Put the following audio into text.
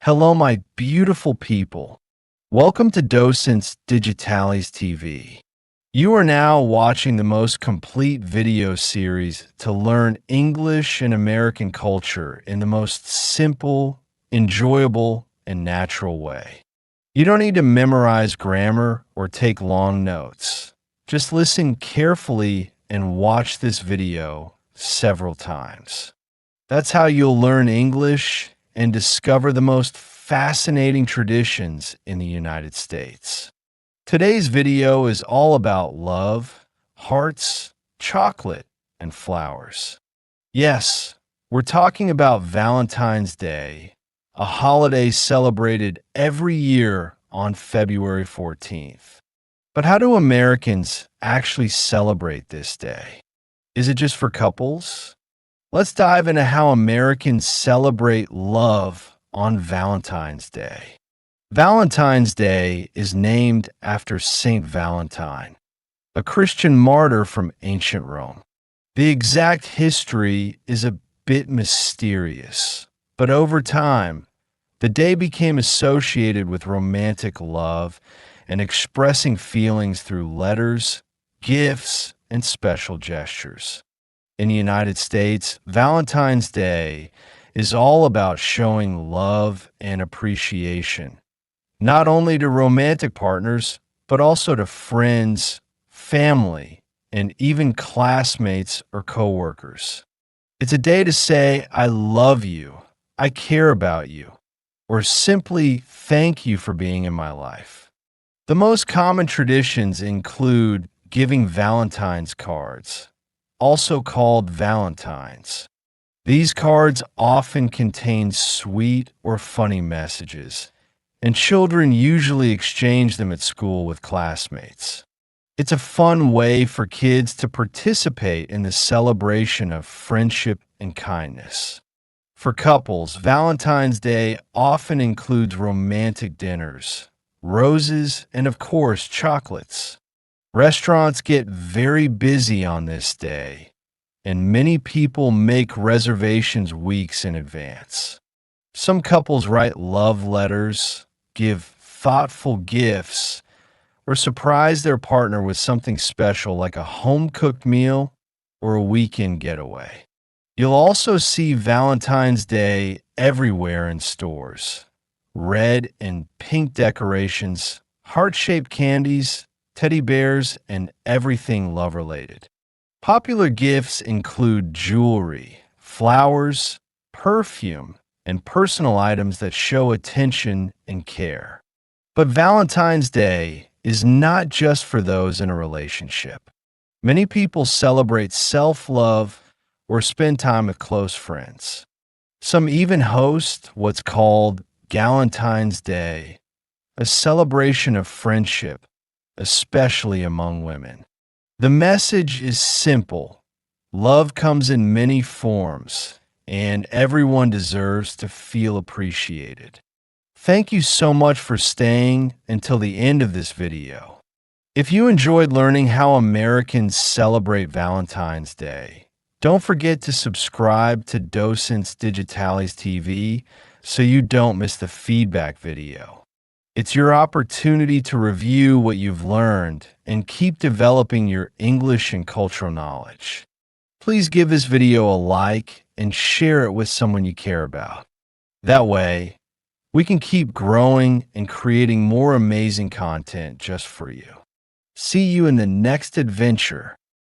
Hello, my beautiful people. Welcome to Docentes DigitalesTV. You are now watching the most complete video series to learn English and American culture in the most simple, enjoyable, and natural way. You don't need to memorize grammar or take long notes. Just listen carefully and watch this video several times. That's how you'll learn English and discover the most fascinating traditions in the United States. Today's video is all about love, hearts, chocolate, and flowers. Yes, we're talking about Valentine's Day, a holiday celebrated every year on February 14th. But how do Americans actually celebrate this day? Is it just for couples? Let's dive into how Americans celebrate love on Valentine's Day. Valentine's Day is named after Saint Valentine, a Christian martyr from ancient Rome. The exact history is a bit mysterious, but over time, the day became associated with romantic love and expressing feelings through letters, gifts, and special gestures. In the United States, Valentine's Day is all about showing love and appreciation, not only to romantic partners, but also to friends, family, and even classmates or coworkers. It's a day to say, I love you, I care about you, or simply thank you for being in my life. The most common traditions include giving Valentine's cards, also called Valentines. These cards often contain sweet or funny messages, and children usually exchange them at school with classmates. It's a fun way for kids to participate in the celebration of friendship and kindness. For couples, Valentine's Day often includes romantic dinners, roses, and of course, chocolates. Restaurants get very busy on this day, and many people make reservations weeks in advance. Some couples write love letters, give thoughtful gifts, or surprise their partner with something special like a home-cooked meal or a weekend getaway. You'll also see Valentine's Day everywhere in stores. Red and pink decorations, heart-shaped candies, teddy bears, and everything love-related. Popular gifts include jewelry, flowers, perfume, and personal items that show attention and care. But Valentine's Day is not just for those in a relationship. Many people celebrate self-love or spend time with close friends. Some even host what's called Galentine's Day, a celebration of friendship, especially among women. The message is simple. Love comes in many forms, and everyone deserves to feel appreciated. Thank you so much for staying until the end of this video. If you enjoyed learning how Americans celebrate Valentine's Day, don't forget to subscribe to Docentes DigitalesTV so you don't miss the feedback video. It's your opportunity to review what you've learned and keep developing your English and cultural knowledge. Please give this video a like and share it with someone you care about. That way, we can keep growing and creating more amazing content just for you. See you in the next adventure